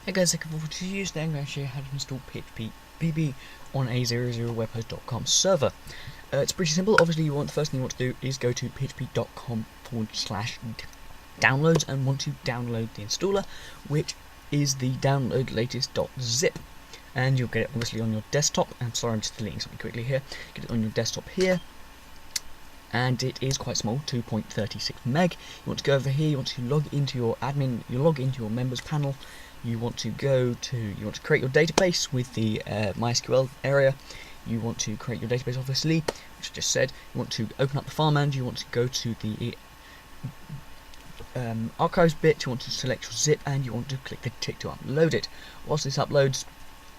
Hey guys, thank you for today. I'm going to show you how to install phpBB on a 000webhost.com server. It's pretty simple. Obviously, the first thing you want to do is go to php.com/downloads and want to download the installer, which is the download latest.zip. And you'll get it obviously on your desktop. I'm sorry, I'm just deleting something quickly here. Get it on your desktop here. And it is quite small, 2.36 meg. You want to go over here, you want to log into your admin, you log into your members panel, you want to create your database with the MySQL area, you want to create your database obviously, which I just said, you want to open up the file manager, you want to go to the archives bit, you want to select your zip, and you want to click the tick to upload it. Whilst this uploads,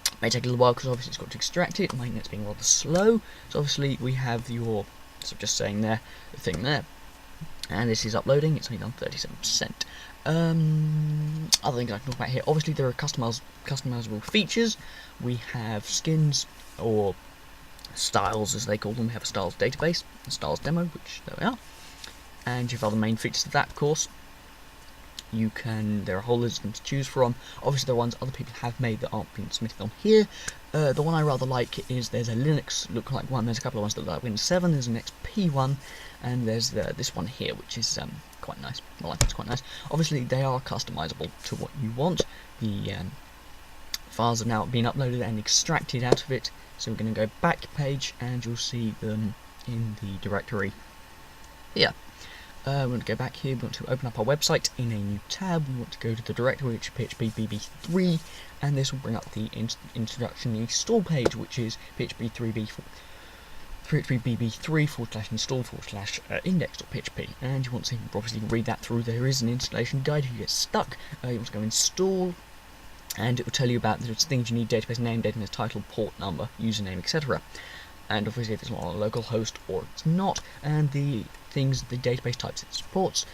it may take a little while because obviously it's got to extract it, my internet's being rather slow, so obviously we have your, so just saying there, the thing there, and this is uploading. It's only done 37%. Other things I can talk about here, obviously there are customizable features. We have skins, or styles as they call them. We have a styles database, a styles demo, which there we are, and you have other main features of that, of course. There are a whole list of them to choose from. Obviously there are ones other people have made that aren't being submitted on here. The one I rather like is there's a Linux look-alike one, there's a couple of ones that look like Windows 7, there's an XP one, and there's this one here, which is quite nice. Well, I think it's quite nice. Obviously they are customizable to what you want. The files have now been uploaded and extracted out of it, so we're going to go back page and you'll see them in the directory here. We want to go back here, we want to open up our website in a new tab, we want to go to the directory which is phpBB3, and this will bring up the introduction install page, which is phpBB3/install/index.php, and you want to obviously read that through. There is an installation guide if you get stuck. You want to go install, and it will tell you about the things you need: database name, database title, port number, username, etc. And obviously if it's not on a local host or it's not, and the database types it supports.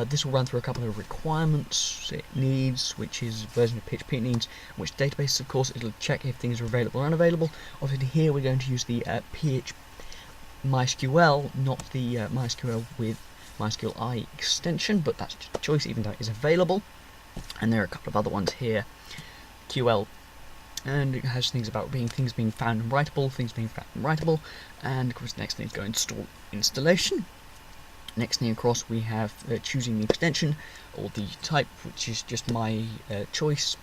This will run through a couple of requirements it needs, which is version of PHP it needs, which database, of course. It'll check if things are available or unavailable. Obviously here we're going to use the MySQL, not the MySQL with MySQLi extension, but that's just a choice even though it is available. And there are a couple of other ones here, QL, and it has things about things being found and writable, and of course the next thing is go installation. Next thing across we have choosing the extension or the type, which is just my choice,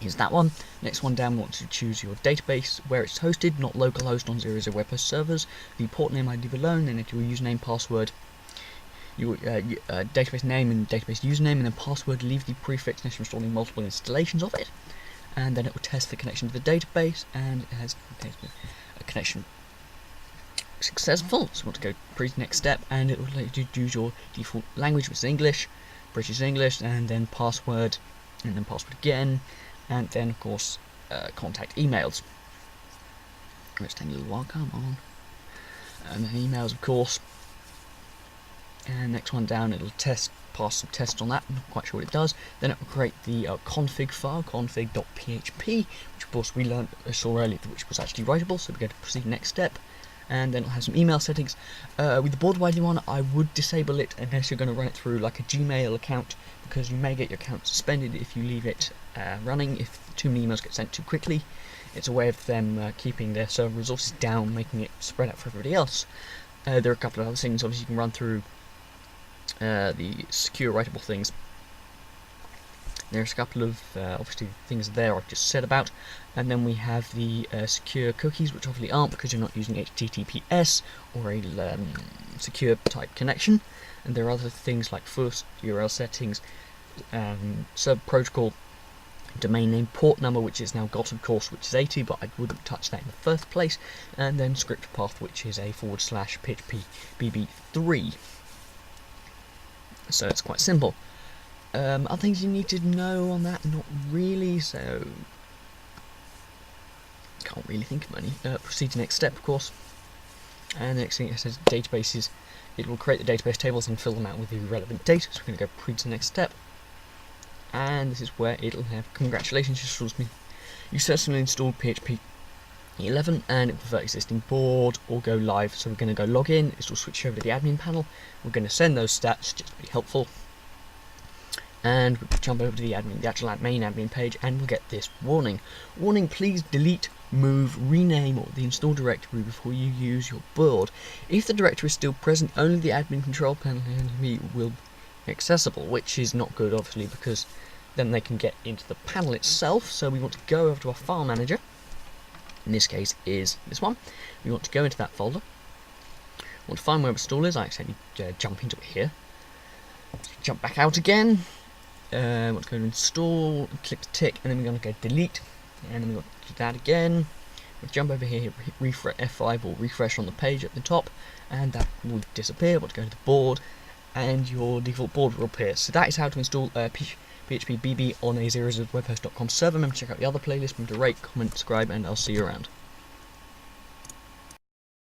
is that one. Next one down, we want to choose your database, where it's hosted, not localhost on 000webhost servers. The port name I leave alone, and your username, password, your database name and database username, and then password, leave the prefix unless you're installing multiple installations of it. And then it will test the connection to the database, and it has a connection successful. So we want to go to the next step, and it will let you choose your default language, which is English, British English, and then password again, and then of course contact emails. Let's take a little while, come on. And then emails, of course. And next one down, it'll pass some tests on that. I'm not quite sure what it does. Then it will create the config file, config.php, which of course we saw earlier, which was actually writable. So we're going to proceed to the next step, and then it'll have some email settings. With the board writing one, I would disable it unless you're going to run it through like a Gmail account, because you may get your account suspended if you leave it running. If too many emails get sent too quickly, it's a way of them keeping their server resources down, making it spread out for everybody else. There are a couple of other things. Obviously, you can run through the secure writable things. There's a couple of obviously things there I've just said about, and then we have the secure cookies, which obviously aren't because you're not using HTTPS or a secure type connection. And there are other things like first URL settings, server protocol, domain name, port number, which is now got, of course, which is 80, but I wouldn't touch that in the first place, and then script path, which is a /phpBB3. So it's quite simple. Other things you need to know on that, not really, so can't really think of any. Proceed to next step, of course. And the next thing it says databases. It will create the database tables and fill them out with the relevant data. So we're going to go proceed to the next step. And this is where it'll have congratulations, you successfully installed PHP 11, and it will convert existing board or go live. So we're going to go log in. This will switch over to the admin panel. We're going to send those stats just to be helpful. and we'll jump over to the actual main admin page, and we'll get this warning. Warning, please delete, move, rename or the install directory before you use your board. If the directory is still present, only the admin control panel will be accessible, which is not good obviously, because then they can get into the panel itself. So we want to go over to our file manager, in this case is this one. We want to go into that folder, we want to find where install is. I accidentally jump into it here. Jump back out again. Want to go to install, click the tick, and then we're going to go delete, and then we're going to do that again. We'll jump over here, hit refresh F5 or refresh on the page at the top, and that will disappear. Want to go to the board, and your default board will appear. So that is how to install phpBB on a 000webhost.com server. Remember to check out the other playlist. Remember to rate, comment, subscribe, and I'll see you around.